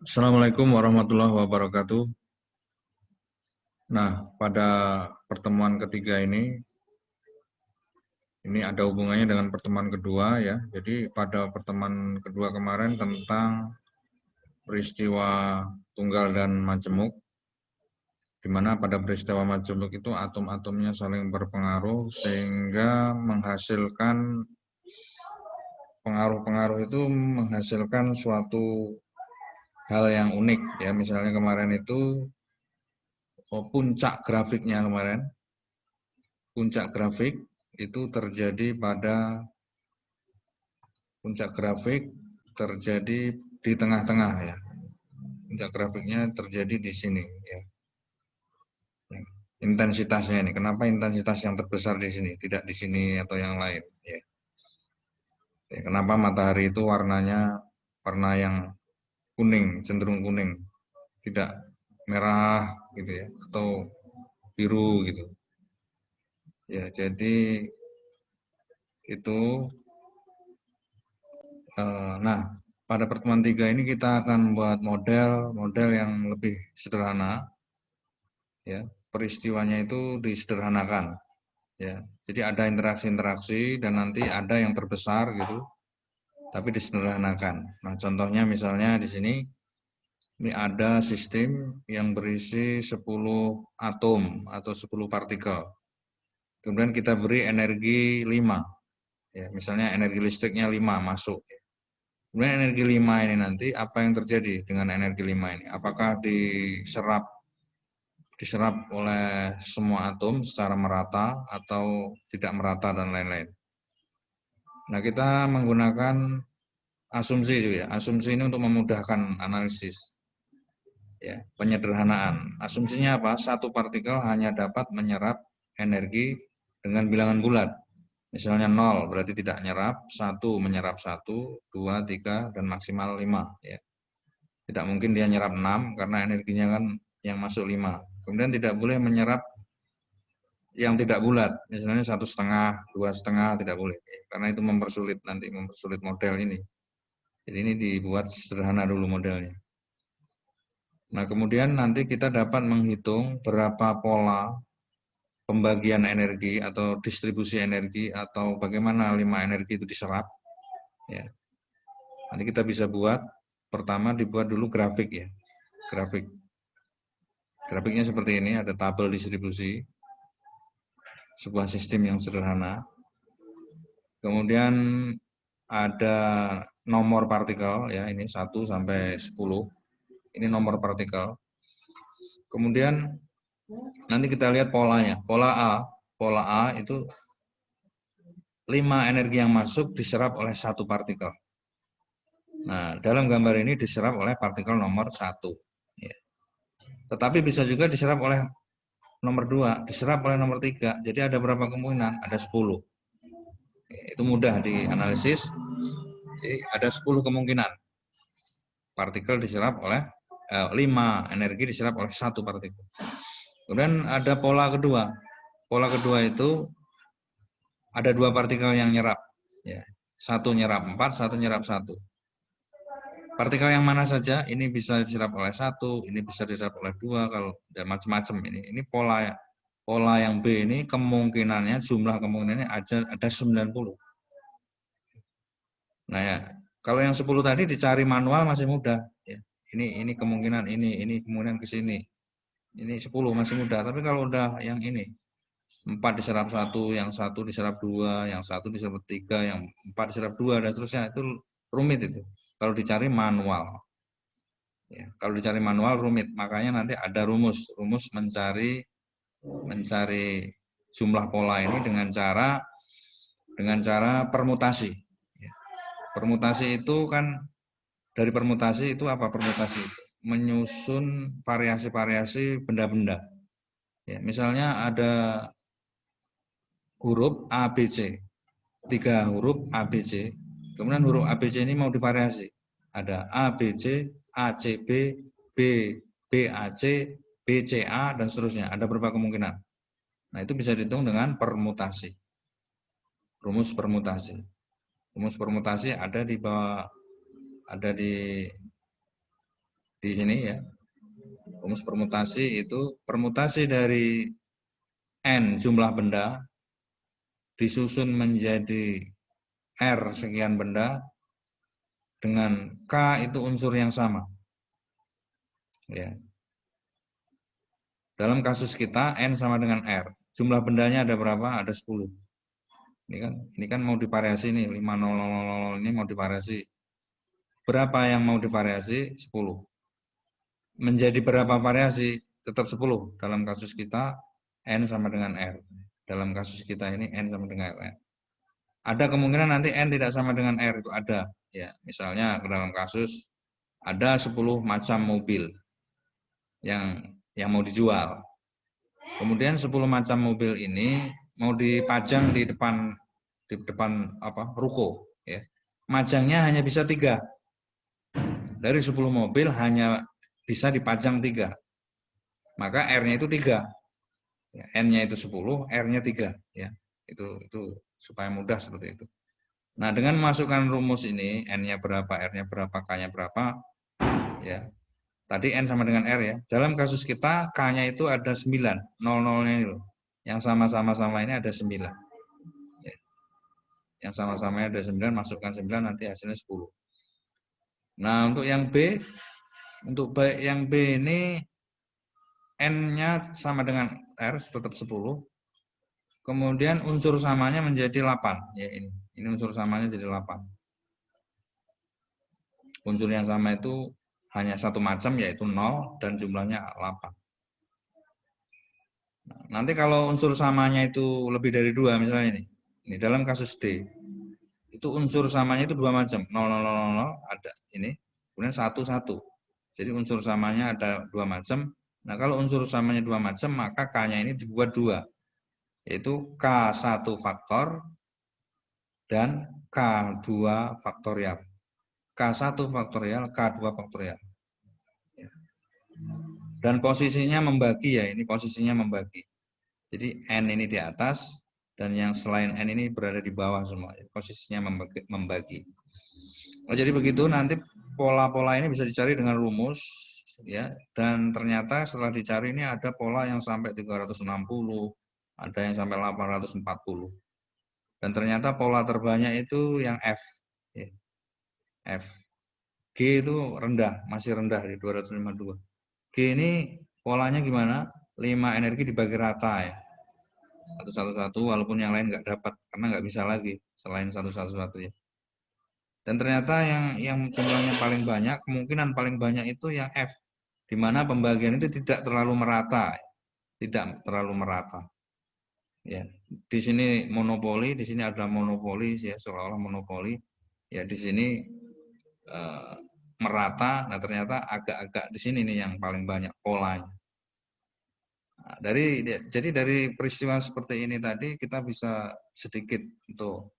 Assalamualaikum warahmatullahi wabarakatuh. Nah, pada pertemuan ketiga ini ada hubungannya dengan pertemuan kedua ya. Jadi pada pertemuan kedua kemarin tentang peristiwa tunggal dan majemuk, di mana pada peristiwa majemuk itu atom-atomnya saling berpengaruh sehingga menghasilkan pengaruh-pengaruh itu menghasilkan suatu hal yang unik ya. Misalnya kemarin itu puncak grafiknya kemarin. Puncak grafik itu terjadi pada puncak grafik terjadi di tengah-tengah ya. Puncak grafiknya terjadi di sini ya. Intensitasnya ini, kenapa intensitas yang terbesar di sini, tidak di sini atau yang lain ya. Kenapa matahari itu warnanya warna yang kuning, cenderung kuning, tidak merah gitu ya, atau biru gitu. Ya, jadi itu nah, pada pertemuan 3 ini kita akan buat model yang lebih sederhana, ya. Peristiwanya itu disederhanakan, ya. Jadi ada interaksi-interaksi dan nanti ada yang terbesar gitu, tapi disederhanakan. Nah, contohnya misalnya di sini, ini ada sistem yang berisi 10 atom atau 10 partikel. Kemudian kita beri energi 5, ya. Misalnya energi listriknya 5 masuk. Kemudian energi 5 ini nanti apa yang terjadi dengan energi 5 ini? Apakah diserap oleh semua atom secara merata atau tidak merata dan lain-lain. Nah, kita menggunakan asumsi ya. Asumsi ini untuk memudahkan analisis. Ya, penyederhanaan. Asumsinya apa? Satu partikel hanya dapat menyerap energi dengan bilangan bulat. Misalnya 0 berarti tidak nyerap, 1 menyerap 1, 2, 3 dan maksimal 5 ya. Tidak mungkin dia nyerap 6 karena energinya kan yang masuk 5. Kemudian tidak boleh menyerap yang tidak bulat, misalnya 1,5, 2,5 tidak boleh, karena itu mempersulit model ini. Jadi ini dibuat sederhana dulu modelnya. Nah, kemudian nanti kita dapat menghitung berapa pola pembagian energi atau distribusi energi atau bagaimana 5 energi itu diserap. Ya. Nanti kita bisa buat, pertama dibuat dulu grafik ya, grafik. Grafiknya seperti ini, ada tabel distribusi, sebuah sistem yang sederhana. Kemudian ada nomor partikel ya, ini 1 sampai 10. Ini nomor partikel. Kemudian nanti kita lihat polanya. Pola A itu 5 energi yang masuk diserap oleh satu partikel. Nah, dalam gambar ini diserap oleh partikel nomor 1. Ya. Tetapi bisa juga diserap oleh nomor 2, diserap oleh nomor 3. Jadi ada berapa kemungkinan? Ada 10. Itu mudah dianalisis. Jadi ada 10 kemungkinan partikel diserap oleh 5 energi diserap oleh satu partikel. Kemudian ada pola kedua. Pola kedua itu ada 2 partikel yang nyerap. Ya. Satu nyerap 4, satu nyerap 1. Partikel yang mana saja ini bisa diserap oleh 1, ini bisa diserap oleh 2, kalau ya macam-macam ini. Ini pola ya. Pola yang B ini kemungkinannya, jumlah kemungkinannya ada 90. Nah ya, kalau yang 10 tadi dicari manual masih mudah. Ya. Ini kemungkinan ini kemungkinan ke sini. Ini 10 masih mudah, tapi kalau udah yang ini 4 diserap 1, yang 1 diserap 2, yang 1 diserap 3, yang 4 diserap 2 dan seterusnya, itu rumit itu. Kalau dicari manual. Ya, kalau dicari manual rumit, makanya nanti ada rumus mencari jumlah pola ini dengan cara permutasi. Ya. Permutasi itu kan, dari permutasi itu apa permutasi? Menyusun variasi-variasi benda-benda. Ya, misalnya ada huruf A, B, C. 3 huruf A, B, C. Kemudian huruf A, B, C ini mau divariasi. Ada A, B, C, A, C, B, B, B, A, C, B, C, A, dan seterusnya. Ada berapa kemungkinan? Nah, itu bisa dihitung dengan permutasi. Rumus permutasi. Rumus permutasi ada di bawah, ada di Di sini ya, rumus permutasi itu permutasi dari N jumlah benda disusun menjadi R sekian benda dengan K itu unsur yang sama. Ya. Dalam kasus kita N sama dengan R. Jumlah bendanya ada berapa? Ada 10. Ini kan mau divariasi nih, 5000 ini mau divariasi. Berapa yang mau divariasi? 10. Menjadi berapa variasi? Tetap 10. Dalam kasus kita N sama dengan R. Dalam kasus kita ini N sama dengan R. Ada kemungkinan nanti N tidak sama dengan R, itu ada. Ya, misalnya dalam kasus ada 10 macam mobil yang mau dijual. Kemudian 10 macam mobil ini mau dipajang di depan ruko, ya. Majangnya hanya bisa 3. Dari 10 mobil hanya bisa dipajang 3. Maka R-nya itu 3. Ya, N-nya itu 10, R-nya 3, ya. Itu supaya mudah seperti itu. Nah, dengan memasukkan rumus ini, N-nya berapa, R-nya berapa, K-nya berapa, ya. Tadi N sama dengan R ya. Dalam kasus kita K-nya itu ada 9, 00-nya itu. Yang sama-sama ini ada 9. Ya. Yang sama-sama ada 9, masukkan 9 nanti hasilnya 10. Nah, untuk yang B, yang B ini N-nya sama dengan R, tetap 10. Kemudian unsur samanya menjadi 8. Ya, ini unsur samanya jadi 8. Unsur yang sama itu hanya satu macam, yaitu 0, dan jumlahnya 8. Nah, nanti kalau unsur samanya itu lebih dari 2, misalnya ini dalam kasus D, itu unsur samanya itu 2 macam, 0, 0, 0, 0, ada ini, kemudian 1, 1. Jadi unsur samanya ada 2 macam. Nah, kalau unsur samanya 2 macam, maka K-nya ini dibuat 2, yaitu K1 faktor dan K2 faktorial. K1 faktorial, K2 faktorial. Dan posisinya membagi ya, ini posisinya membagi. Jadi N ini di atas, dan yang selain N ini berada di bawah semua. Posisinya membagi. Oh, jadi begitu, nanti pola-pola ini bisa dicari dengan rumus, ya. Dan ternyata setelah dicari ini ada pola yang sampai 360, ada yang sampai 840. Dan ternyata pola terbanyak itu yang F. Ya. F. G itu rendah, masih rendah di 252. G ini polanya gimana? 5 energi dibagi rata ya. Satu-satu, walaupun yang lain nggak dapat, karena nggak bisa lagi selain satu-satu ya. Dan ternyata yang jumlahnya paling banyak, kemungkinan paling banyak itu yang F, di mana pembagian itu tidak terlalu merata, tidak terlalu merata. Ya, di sini monopoli, di sini ada monopoli ya, seolah-olah monopoli. Ya, di sini merata. Nah, ternyata agak-agak di sini nih yang paling banyak polanya. Nah, jadi dari peristiwa seperti ini tadi kita bisa sedikit untuk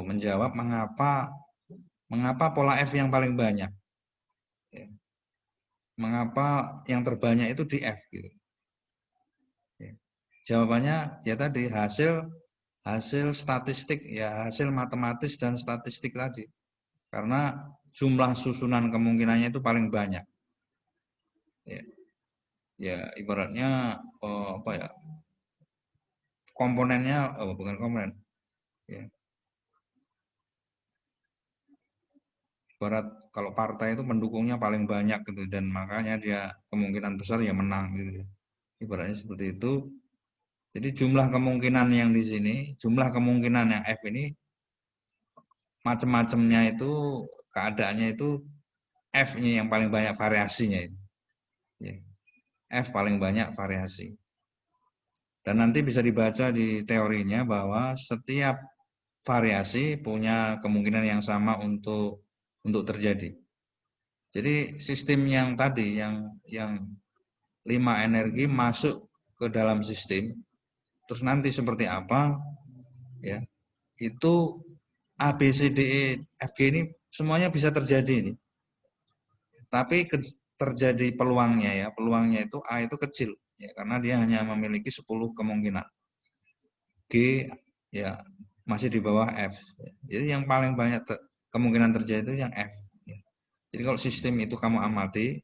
menjawab mengapa pola F yang paling banyak. Ya. Mengapa yang terbanyak itu di F gitu. Ya. Jawabannya ya tadi hasil statistik ya, hasil matematis dan statistik tadi. Karena jumlah susunan kemungkinannya itu paling banyak. Ya. Ya ibaratnya apa ya, komponennya bukan komponen ya, ibarat kalau partai itu pendukungnya paling banyak gitu, dan makanya dia kemungkinan besar ya menang gitu ya, ibaratnya seperti itu. Jadi jumlah kemungkinan yang di sini, jumlah kemungkinan yang F ini macam-macamnya itu, keadaannya itu F-nya yang paling banyak variasinya itu ya. F paling banyak variasi. Dan nanti bisa dibaca di teorinya bahwa setiap variasi punya kemungkinan yang sama untuk terjadi. Jadi sistem yang tadi yang 5 energi masuk ke dalam sistem, terus nanti seperti apa ya, itu A B C D E F G ini semuanya bisa terjadi ini. Tapi terjadi peluangnya itu A itu kecil ya, karena dia hanya memiliki 10 kemungkinan. G ya masih di bawah F. Jadi yang paling banyak kemungkinan terjadi itu yang F. Jadi kalau sistem itu kamu amati,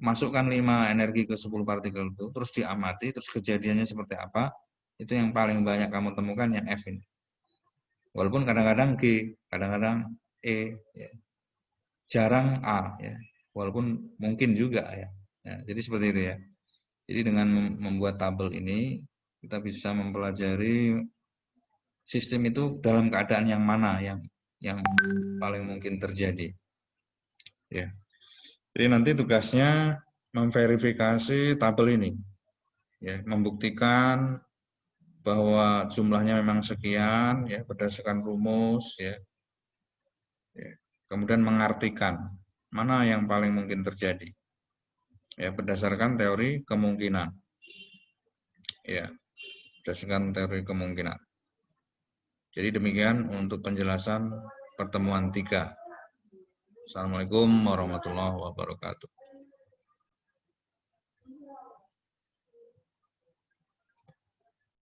masukkan 5 energi ke 10 partikel itu, terus diamati, terus kejadiannya seperti apa, itu yang paling banyak kamu temukan yang F ini. Walaupun kadang-kadang G, kadang-kadang E, ya. Jarang A, ya. Walaupun mungkin juga ya. Ya, jadi seperti itu ya. Jadi dengan membuat tabel ini, kita bisa mempelajari sistem itu dalam keadaan yang mana yang paling mungkin terjadi. Ya. Jadi nanti tugasnya memverifikasi tabel ini, ya, membuktikan bahwa jumlahnya memang sekian, ya, berdasarkan rumus, ya. Kemudian mengartikan mana yang paling mungkin terjadi, ya, berdasarkan teori kemungkinan, ya, berdasarkan teori kemungkinan. Jadi demikian untuk penjelasan pertemuan 3. Assalamualaikum warahmatullahi wabarakatuh.